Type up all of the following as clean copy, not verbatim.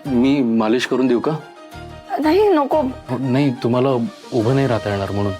मी मालिश करून देऊ का? नाही नको. नाही, तुम्हाला उभं नाही राहता येणार म्हणून.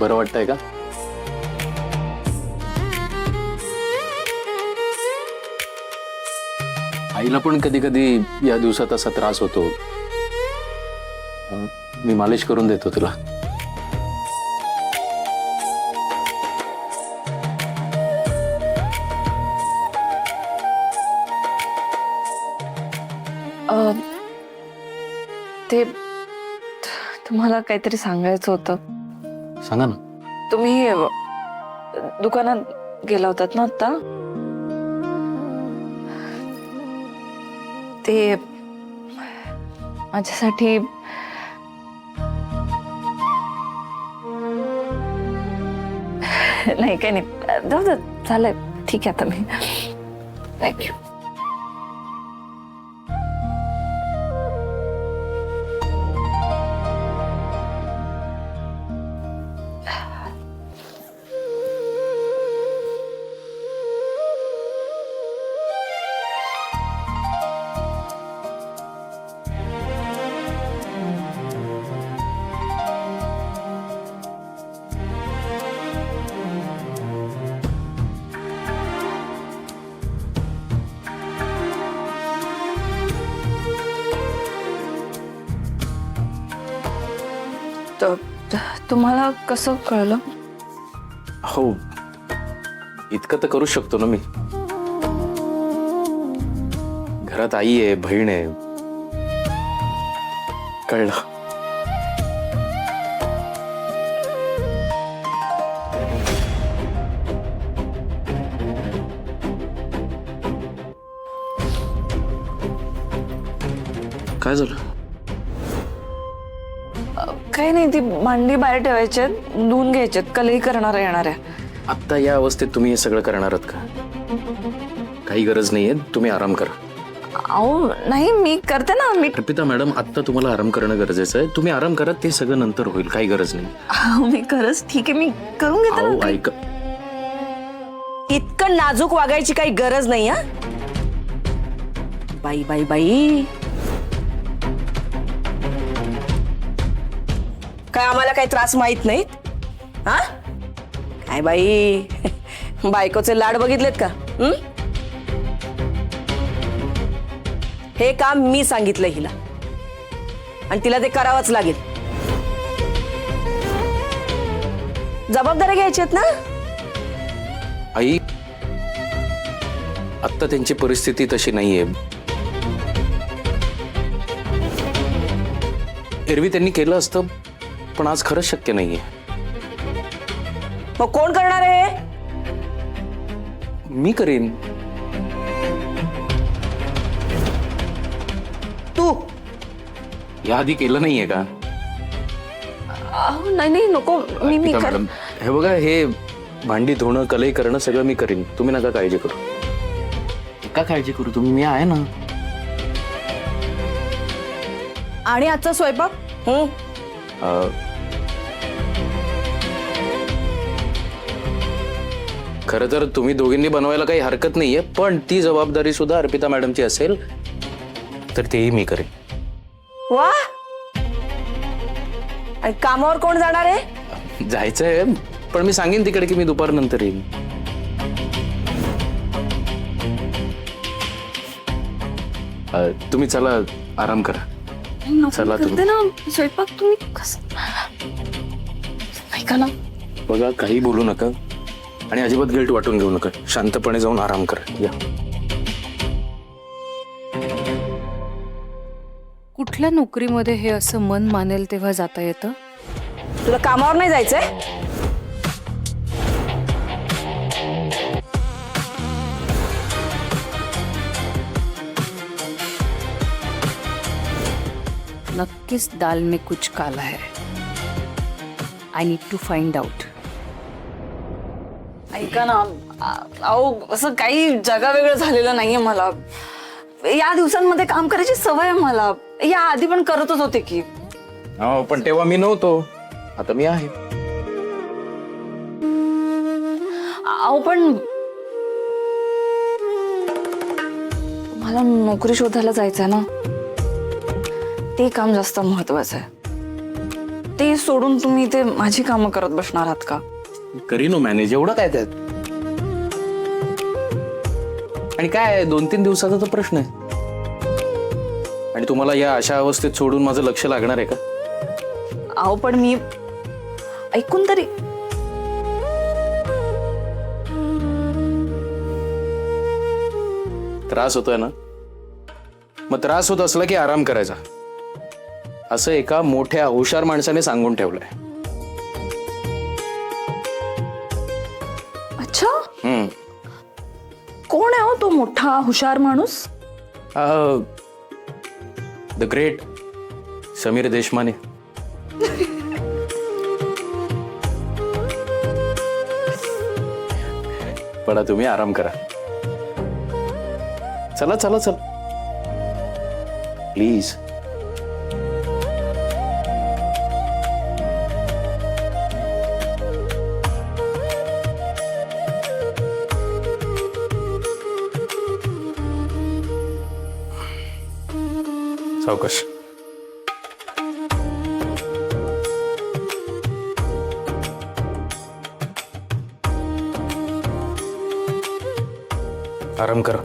बरं वाटतंय का? आईला पण कधी कधी या दिवसात असा त्रास होतो. मी मालिश करून देतो तुला. ते तुम्हाला काहीतरी सांगायचं होतं. सांगा ना. तुम्ही दुकानात गेला होतात ना आता? ते माझ्यासाठी नाही, काही नाही, जाऊ दे, झालंय, ठीक आहे आता. मी थँक्यू. तुम्हाला कसं कळलं? हो, इतकं तर करू शकतो ना मी. घरात आई आहे, बहीण आहे. कळलं. काय झालं? काही नाही, ती भांडी बाहेर ठेवायची, धुवून घ्यायच्यात, कलई करणार येणार आहे. आता या अवस्थेत तुम्ही हे सगळं करणार आहात का? काही गरज नाहीये, तुम्ही आराम करा. अहो नाही, मी करते ना. मी अर्पिता मॅडम, आता तुम्हाला आराम करणं गरजेचं आहे. तुम्ही आराम करा, ते सगळं नंतर होईल, काही गरज नाही. अहो, मी खरंच ठीक आहे, मी करून घेते अहो ना. ऐका, इतकं नाजूक वागायची काही गरज नाही. हा बाई बाई बाई, काय आम्हाला काही त्रास माहित नाहीत? हा काय बाई, बायकोचे लाड बघितलेत का? हे काम मी सांगितलं हिला आणि तिला ते करावंच लागेल. जबाबदारी घ्यायची आहेत ना. आई, आता त्यांची परिस्थिती तशी नाहीये. एरवी त्यांनी केलं असतं, पण आज खरंच शक्य नाहीये. मग कोण करणार आहे? मी करीन. या आधी केलं नाहीये का? अहो नाही नाही नको, मी अर्पिता कर मॅडम, हे बघा, हे भांडी धुणं कलई करणं सगळं मी करीन, तुम्ही नका काळजी करू. का काळजी करू तुम्ही, मी आहे ना. आणि आजचा स्वयंपाक अ, खरं तर तुम्ही दोघींनी बनवायला काही हरकत नाहीये, पण ती जबाबदारी सुद्धा अर्पिता मॅडमची असेल तर तेही मी करेन. वा, आणि कामावर कोण जाणार आहे? जायचंय, पण मी सांगेन तिकडे की मी दुपारनंतर येईन. तुम्ही चला, आराम करा. चला करते तुम्ही. ना स्वयंपाक, तुम्ही कसं ऐका ना. बघा, काही बोलू नका आणि अजिबात गिल्ट वाटून घेऊ नका. शांतपणे जाऊन आराम करा. या. कुठल्या नोकरीमध्ये हे असं मन मानेल तेव्हा जाता येतं? तुला कामावर नाही जायचंय? नक्कीच दाल में कुछ काला है. I need to find out. ऐका ना, अहो असं काही जगावेगळं झालेलं नाहीये मला. या दिवसांमध्ये काम करायची सवय आहे मला. या आधी पण करतच होते की. हो, पण तेव्हा मी नव्हतो, आता मी आहे. अहो पण मला नोकरी शोधायला जायचंय ना, ते काम जास्त महत्वाचं आहे. ते सोडून तुम्ही ते माझी कामं करत बसणार आहात का? करीनो मॅनेज, एवढं काय त्यात. आणि काय 2-3 दिवसाचा तर प्रश्न आहे. आणि तुम्हाला या अशा अवस्थेत सोडून माझं लक्ष लागणार आहे का? अहो पण मी ऐकून तरी. त्रास होतोय ना, मग त्रास होत असला की आराम करायचा, असं एका मोठ्या हुशार माणसाने सांगून ठेवलंय. अच्छा, कोण आहे हो तो मोठा हुशार माणूस? The great Sameer Deshmane. पडा, तुम्ही आराम करा. चला चला चला, प्लीज. सावकाश. आराम करा.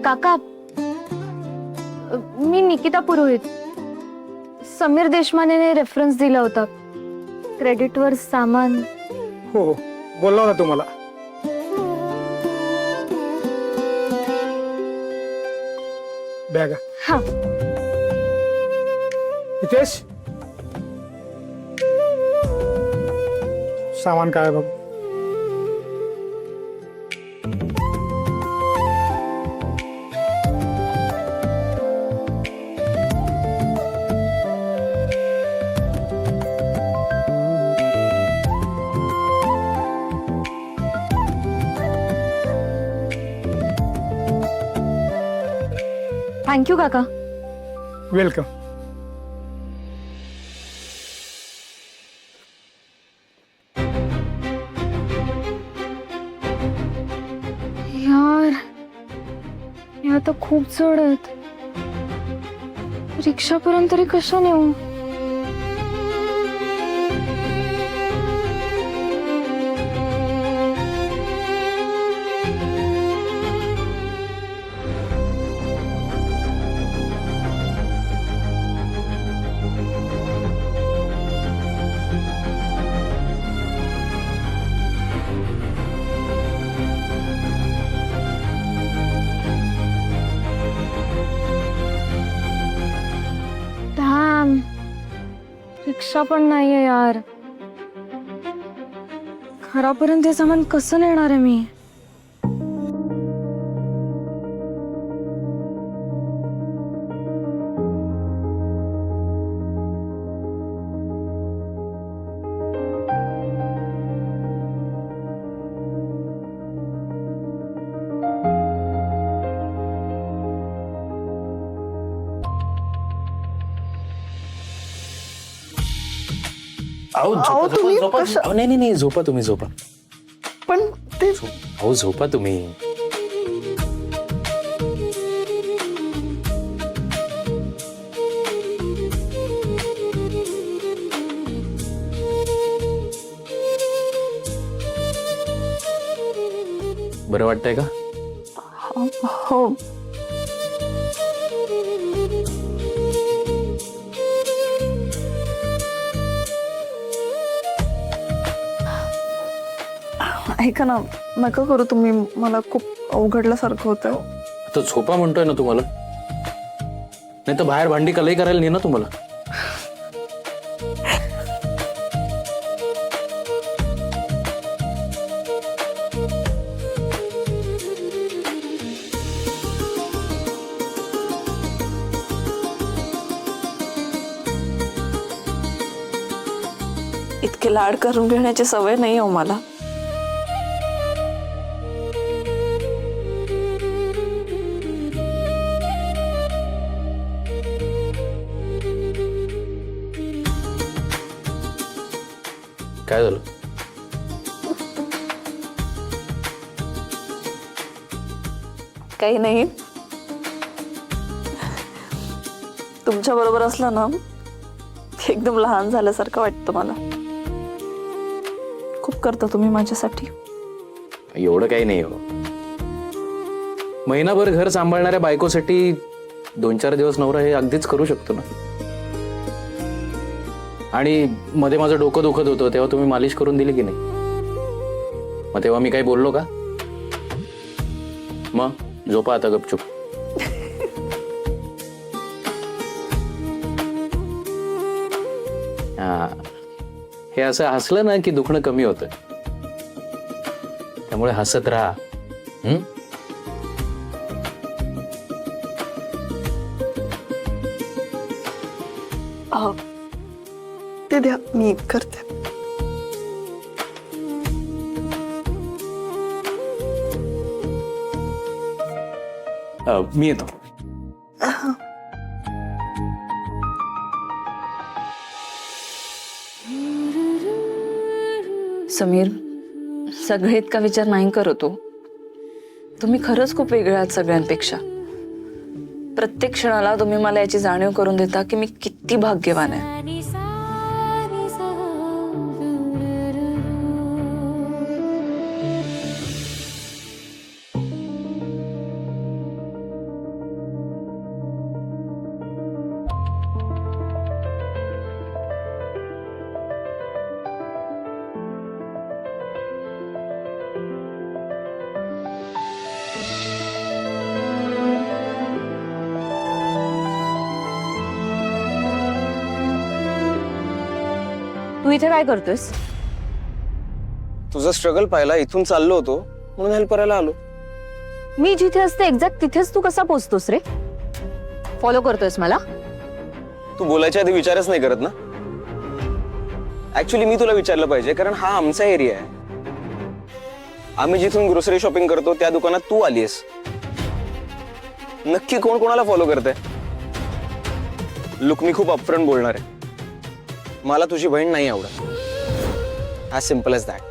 काका, मी निकिता पुरोहित. समीर देशमानेने रेफरन्स दिला होता. क्रेडिटवर सामान. हो हो, बोलला होता तुम्हाला. बॅग हा, इथेच सामान काय बघ. थँक्यू काका. वेलकम. यार, हे आता खूप जड आहेत. रिक्षापर्यंत तरी कसं नेऊ? रिक्षा पण नाहीये यार. घरापर्यंत हे सामान कसं नेणार आहे मी? अहो झोपा, तुम्ही झोपा, कसं- अहो, नाही नाही नाही, झोपा तुम्ही, झोपा. पण ते अहो झोपा तुम्ही. बरं वाटतंय का? हो. ऐका ना, नका करू तुम्ही. मला खूप अवघडल्यासारखं होतं. आता झोपा म्हणतोय ना तुम्हाला. नाही तर बाहेर भांडी कलई करायला नाही ना तुम्हाला. इतके लाड करून घेण्याची सवय नाही हो मला. काय झालं? काही नाही. तुमच्या बरोबर असलं ना, एकदम लहान झाल्यासारखं वाटतं मला. खूप करता तुम्ही माझ्यासाठी. एवढं काही नाही हो. महिनाभर घर सांभाळणाऱ्या बायकोसाठी 2-4 दिवस नवरा हे अगदीच करू शकतो ना. आणि मध्ये माझं डोकं दुखत होतं तेव्हा तुम्ही मालिश करून दिली की नाही? मग तेव्हा मी काही बोललो का? मग झोपा आता गपचूप. हा, हे असं हसलं ना की दुखणं कमी होतं. त्यामुळे हसत राहा. ते द्या, मी करते. मी येतो. समीर, सगळे इतका विचार नाही करत हो. तुम्ही खरंच खूप वेगळे आहात सगळ्यांपेक्षा. प्रत्येक क्षणाला तुम्ही मला याची जाणीव करून देता की मी किती भाग्यवान आहे. तू इथे काय करतोयस? तुझा स्ट्रगल पाहिला, इथून चाललो होतो म्हणून हेल्प करायला आलो. मी जिथे असते एक्झॅक्ट तिथेच तू कसा पोहोचतोस रे? फॉलो करतोयस मला? तू बोलायच्या आधी विचारच नाही करत ना. ऍक्च्युली मी तुला विचारलं पाहिजे, कारण हा आमचा एरिया आहे. आम्ही जिथून ग्रोसरी शॉपिंग करतो त्या दुकानात तू आलीयस. नक्की कोण कोणाला फॉलो करतंय? लुक, मी खूप अपफ्रंट बोलणार आहे. मला तुझी बहीण नाही आवडत. As simple as that.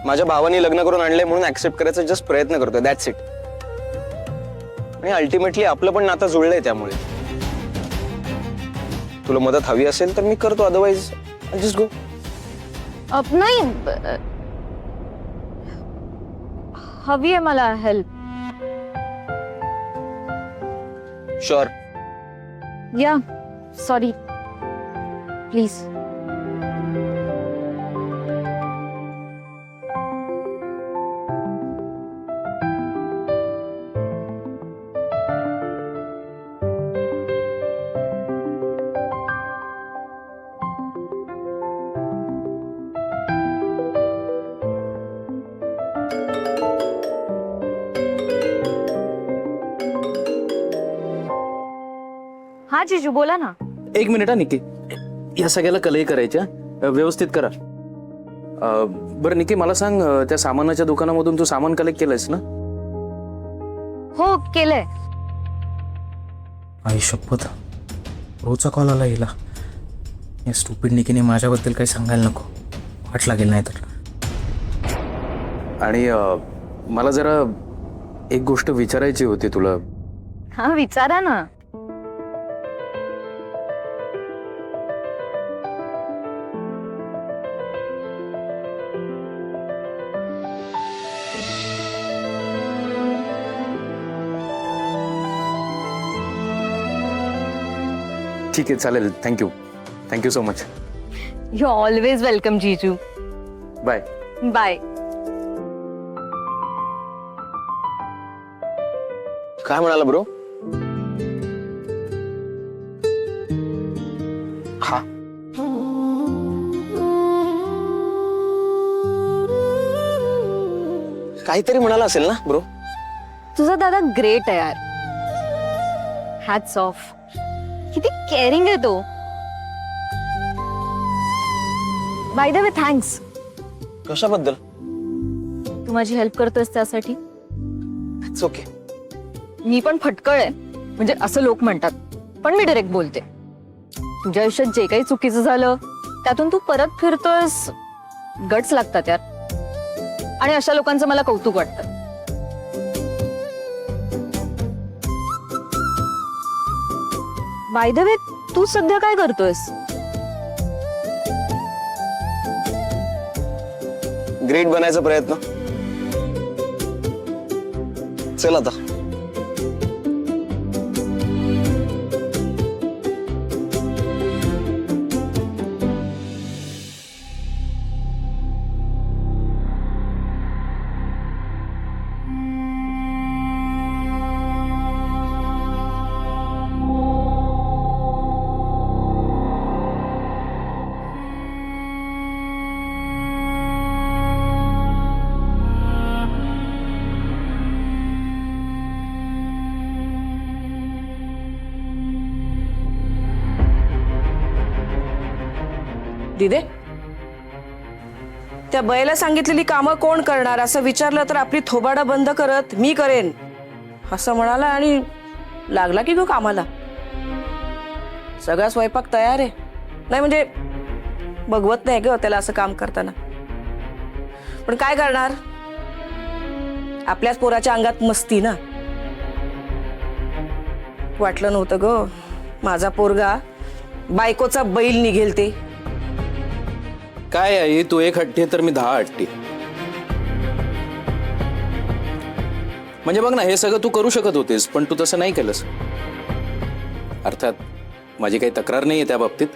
माझ्या भावाने लग्न करून आणलंय म्हणून ऍक्सेप्ट करायचा जस्ट प्रयत्न करतोय, दॅट्स इट. आणि अल्टिमेटली आपलं पण नातं जुळलंय. त्यामुळे तुला मदत हवी असेल तर मी करतो, अदरवाइज जस्ट गो. नाही, हवी आहे मला हेल्प. शुअर. या, सॉरी, प्लीज. जिजू बोला ना. एक मिनिट हा निकी, या सगळ्याला कलई करायच्या, व्यवस्थित करा. बरं निकी, मला सांग, त्या सामानाच्या दुकानामधून तू सामान कलेक्ट केलंयस ना? हो केलंय. आई शपथ, रोजचा कॉल आला हिला. या स्टुपिड निकीने माझ्याबद्दल काही सांगायला नको, वाट लागेल नाही तर. आणि मला जरा एक गोष्ट विचारायची होती तुला. हा विचारा ना. ठीक आहे, चालेल. Thank you so much. You always welcome जीजू. बाय. बाय. काय म्हणाला ब्रो? हा, काहीतरी म्हणाला असेल ना ब्रो? तुझा दादा ग्रेट आहे यार. Hats off. किती केअरिंग आहे तो. By the way thanks. कशाबद्दल? तू माझी हेल्प करतोयस त्यासाठी. It's okay. मी पण फटकळ आहे, म्हणजे असं लोक म्हणतात, पण मी डायरेक्ट बोलते. तुझ्या आयुष्यात जे काही चुकीचं झालं त्यातून तू परत फिरतोयस, गट्स लागतात यार. आणि अशा लोकांचं मला कौतुक वाटतं. बाय द वे तू सध्या काय करतोयस? ग्रेट बनायचा प्रयत्न. चल आता. दिदे, त्या बैला सांगितलेली कामं कोण करणार असं विचारलं तर आपली थोबाडा बंद करत मी करेन असं म्हणाला आणि लागला की ग कामाला. सगळा स्वयंपाक तयार आहे. नाही म्हणजे बघवत नाही ग त्याला असं काम करताना. पण काय करणार, आपल्याच पोराच्या अंगात मस्ती ना. वाटलं नव्हतं ग माझा पोरगा बायकोचा बैल निघेल ते. काय आहे, तू एक हट्टी तर मी 10 हट्टी. म्हणजे बघ ना, हे सगळं तू करू शकत होतेस, पण तू तसं नाही केलंस. अर्थात माझी काही तक्रार नाहीये त्या बाबतीत,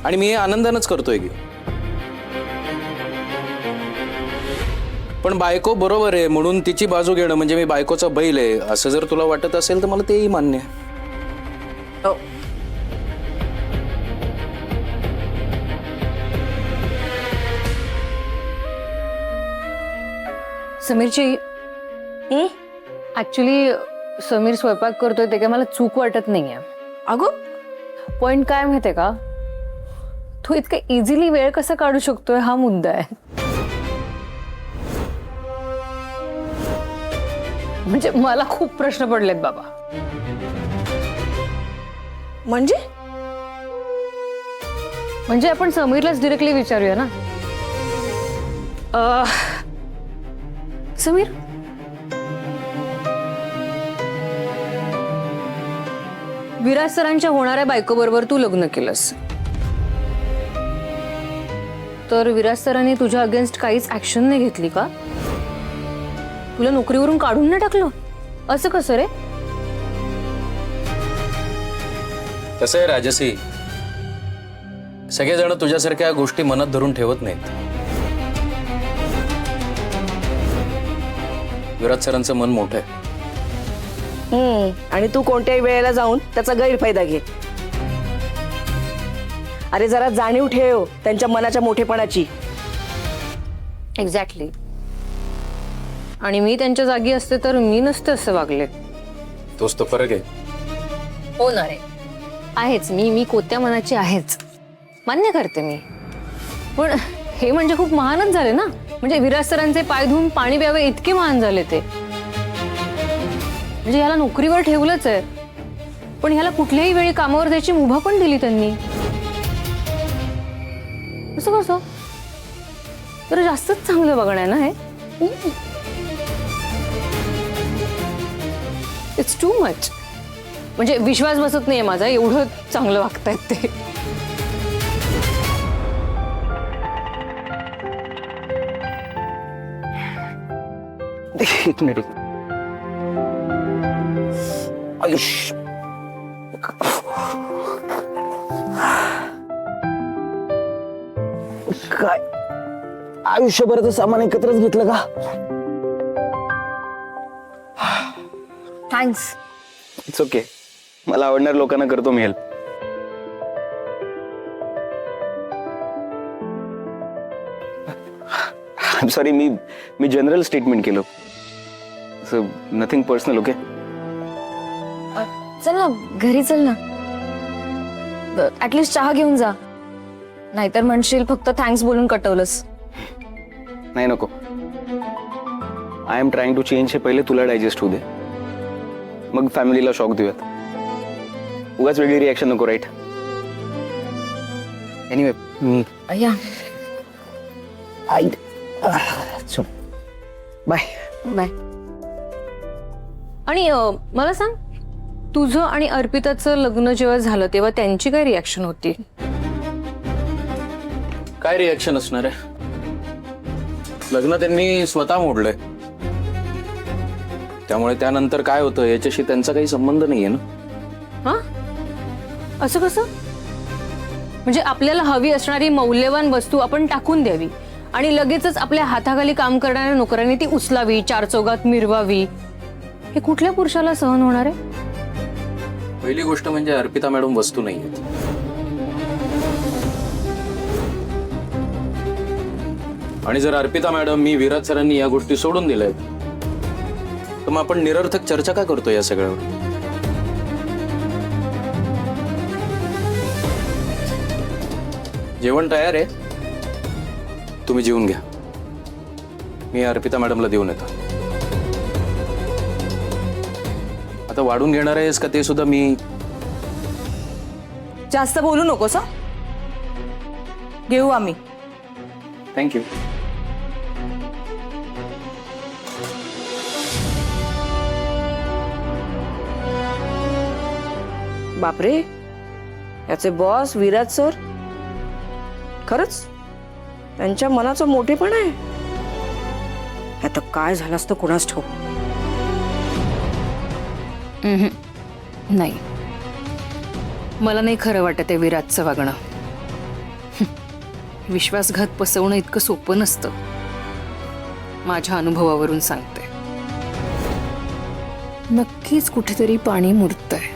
आणि मी हे आनंदानंच करतोय की. पण बायको बरोबर आहे म्हणून तिची बाजू घेणं म्हणजे मी बायकोचा बैल आहे असं जर तुला वाटत असेल तर मला तेही मान्य आहे. हो. समीरची ऍक्च्युली समीर स्वयंपाक करतोय ते काय मला चूक वाटत नाहीये. अगं पॉइंट काय माहितीये का, तू इतका इझिली वेळ कसा काढू शकतोय हा मुद्दा आहे. म्हणजे मला खूप प्रश्न पडलेत बाबा. म्हणजे आपण समीरलाच डिरेक्टली विचारूया ना. समीर, विराज सरांच्या होणाऱ्या बायको बरोबर तू लग्न केलंस, तर विराज सरांनी तुझ्या अगेन्स्ट काहीच ऍक्शन नाही घेतली का? तुला नोकरीवरून काढून नाही टाकलं? असं कसं रे? कसं आहे राजसी, सगळेजण तुझ्यासारख्या गोष्टी मनात धरून ठेवत नाहीत. विराज सरांचं मन मोठं आहे. आणि तू कोणत्याही वेळेला जाऊन त्याचा गैरफायदा घे. अरे जरा जाणीव ठेव त्यांच्या मनाच्या मोठेपणाची. एक्झॅक्टली. आणि मी त्यांच्या जागी असते तर मी नसते असं वागले. तोच तो फरक आहे. होणार आहे. आहेच, मी कोत्या मनाची आहेच, मान्य करते मी. पण हे म्हणजे खूप महानच झाले ना. म्हणजे विराज सरांचे पाय धुवून पाणी प्यावे इतके महान झाले ते. म्हणजे ह्याला नोकरीवर ठेवलंच आहे, पण ह्याला कुठल्याही वेळी कामावर द्यायची मुभा पण दिली त्यांनी. असं कसं? तर जास्तच चांगलं बघणं आहे ना हे. It's too much. म्हणजे विश्वास बसत नाहीये माझा, एवढं चांगलं वागतायत ते. एक मिनिट. आयुष, काय आयुष्यभराचं सामान एकत्रच घेतलं का? थँक्स. It's okay. मला आवडणाऱ्या लोकांना करतो मी हेल्प. आय एम सॉरी, मी जनरल स्टेटमेंट केलं. Nothing personal. ओके. चल ना घरी, चल ना. ऍटलिस्ट चहा घेऊन जा, नाहीतर म्हणशील फक्त थँक्स बोलून कटवलंस. नाही, नको. I am trying to change. हे पहिले तुला डायजेस्ट होऊ दे, मग फॅमिलीला शॉक देऊयात. उगाच वेगळी रिॲक्शन नको. राईट? एनिवे, मी या बाय. बाय. आणि मला सांग, तुझं आणि अर्पिताचं लग्न जेव्हा झालं तेव्हा त्यांची काय रिॲक्शन होती? काय रिॲक्शन असणार आहे? लग्न त्यांनी स्वतः मोडलंय, त्यामुळे त्यानंतर काय होतं याच्याशी त्यांचा काही संबंध नाहीये ना. हा, असं कसं? म्हणजे आपल्याला हवी असणारी मौल्यवान वस्तू आपण टाकून द्यावी आणि लगेचच आपल्या हाताखाली काम करणाऱ्या नोकरांनी ती उचलावी, चार चौघात मिरवावी, हे कुठल्या पुरुषाला सहन होणार आहे? पहिली गोष्ट म्हणजे अर्पिता मॅडम वस्तू नाहीये. आणि जर अर्पिता मॅडम, मी, विराज सरांनी या गोष्टी सोडून दिल्या तर मग आपण निरर्थक चर्चा का करतो या सगळ्यावर? जेवण तयार आहे, तुम्ही जेवून घ्या. मी अर्पिता मॅडमला देऊन येतो. आता वाढून घेणार आहेस का ते सुद्धा मी. जास्त बोलू नकोस हं? घेऊ आम्ही. थँक्यू. बापरे, याचे बॉस विराज सर खरंच त्यांच्या मनाचं मोठेपण आहे. आता काय झालं असतं कुणास ठाऊक. नाही, मला नाही खरं वाटत आहे विराजचं वागणं. विश्वासघात पसवणं इतकं सोपं नसतं, माझ्या अनुभवावरून सांगते. नक्कीच कुठेतरी पाणी मुरतंय.